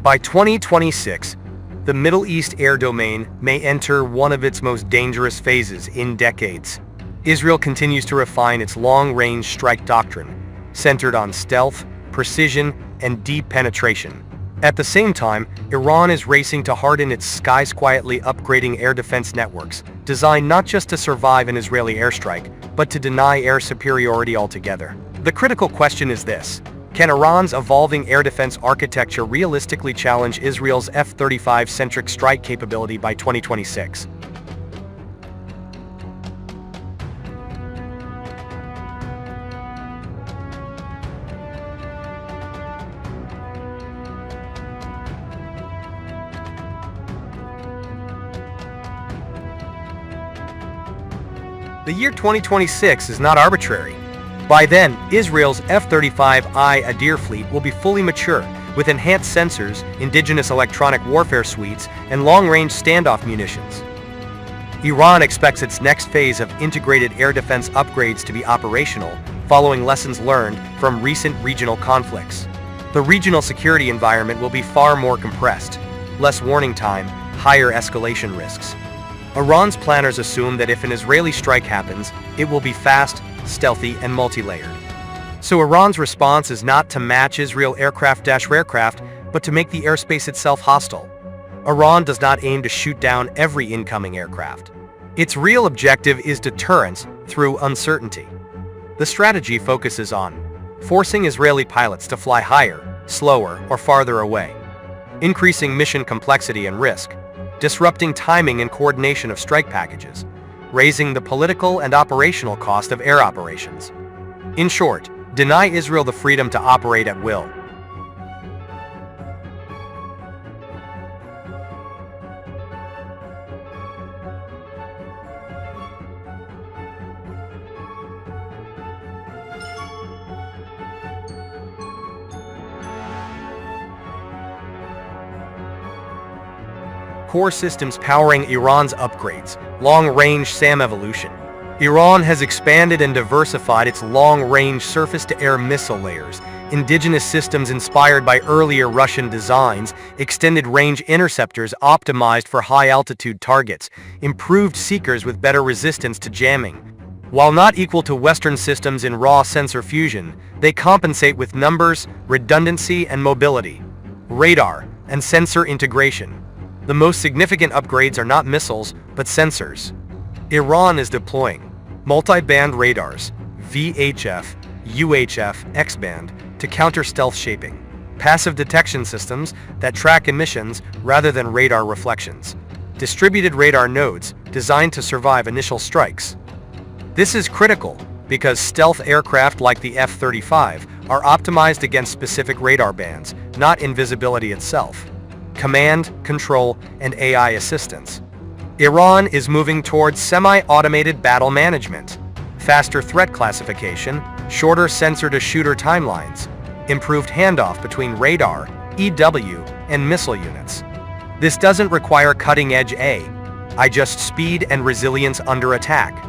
By 2026, the Middle East air domain may enter one of its most dangerous phases in decades. Israel continues to refine its long-range strike doctrine, centered on stealth, precision, and deep penetration. At the same time, Iran is racing to harden its skies quietly, upgrading air defense networks, designed not just to survive an Israeli airstrike, but to deny air superiority altogether. The critical question is this: can Iran's evolving air defense architecture realistically challenge Israel's F-35 centric strike capability by 2026? The year 2026 is not arbitrary. By then, Israel's F-35I Adir fleet will be fully mature, with enhanced sensors, indigenous electronic warfare suites, and long-range standoff munitions. Iran expects its next phase of integrated air defense upgrades to be operational, following lessons learned from recent regional conflicts. The regional security environment will be far more compressed, less warning time, higher escalation risks. Iran's planners assume that if an Israeli strike happens, it will be fast, stealthy, and multi-layered. So Iran's response is not to match Israel aircraft, but to make the airspace itself hostile. Iran does not aim to shoot down every incoming aircraft. Its real objective is deterrence through uncertainty. The strategy focuses on forcing Israeli pilots to fly higher, slower, or farther away, increasing mission complexity and risk, disrupting timing and coordination of strike packages, raising the political and operational cost of air operations. In short, deny Israel the freedom to operate at will. Core systems powering Iran's upgrades, long-range SAM evolution. Iran has expanded and diversified its long-range surface-to-air missile layers, indigenous systems inspired by earlier Russian designs, extended range interceptors optimized for high-altitude targets, improved seekers with better resistance to jamming. While not equal to Western systems in raw sensor fusion, they compensate with numbers, redundancy, and mobility. Radar and sensor integration. The most significant upgrades are not missiles, but sensors. Iran is deploying multi-band radars, VHF, UHF, X-band, to counter stealth shaping, passive detection systems that track emissions rather than radar reflections, distributed radar nodes designed to survive initial strikes. This is critical because stealth aircraft like the F-35 are optimized against specific radar bands, not invisibility itself. Command, control, and AI assistance. Iran is moving towards semi-automated battle management, faster threat classification, shorter sensor-to-shooter timelines, improved handoff between radar, EW, and missile units. This doesn't require cutting-edge AI, just speed and resilience under attack.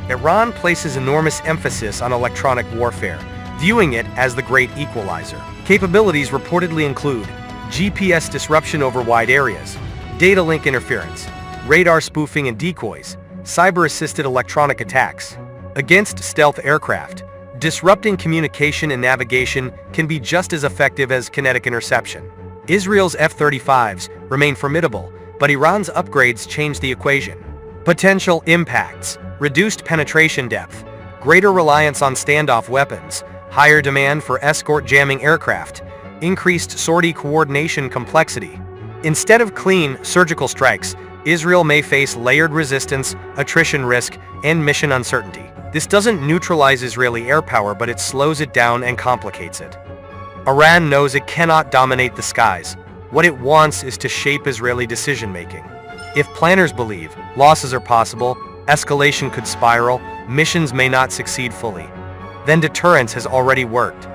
Iran places enormous emphasis on electronic warfare, viewing it as the great equalizer. Capabilities reportedly include GPS disruption over wide areas, data link interference, radar spoofing and decoys, cyber-assisted electronic attacks. Against stealth aircraft, disrupting communication and navigation can be just as effective as kinetic interception. Israel's F-35s remain formidable, but Iran's upgrades change the equation. Potential impacts: reduced penetration depth, greater reliance on standoff weapons, higher demand for escort jamming aircraft, increased sortie coordination complexity. Instead of clean, surgical strikes, Israel may face layered resistance, attrition risk, and mission uncertainty. This doesn't neutralize Israeli air power, but it slows it down and complicates it. Iran knows it cannot dominate the skies. What it wants is to shape Israeli decision-making. If planners believe losses are possible, escalation could spiral, missions may not succeed fully. Then deterrence has already worked.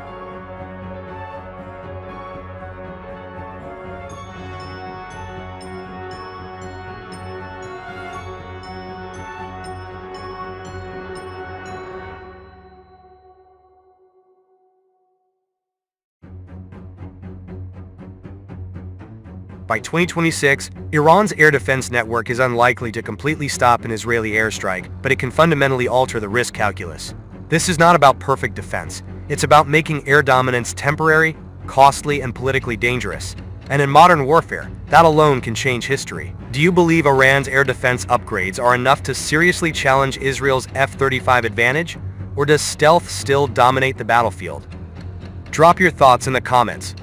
By 2026, Iran's air defense network is unlikely to completely stop an Israeli airstrike, but it can fundamentally alter the risk calculus. This is not about perfect defense. It's about making air dominance temporary, costly, and politically dangerous. And in modern warfare, that alone can change history. Do you believe Iran's air defense upgrades are enough to seriously challenge Israel's F-35 advantage? Or does stealth still dominate the battlefield? Drop your thoughts in the comments.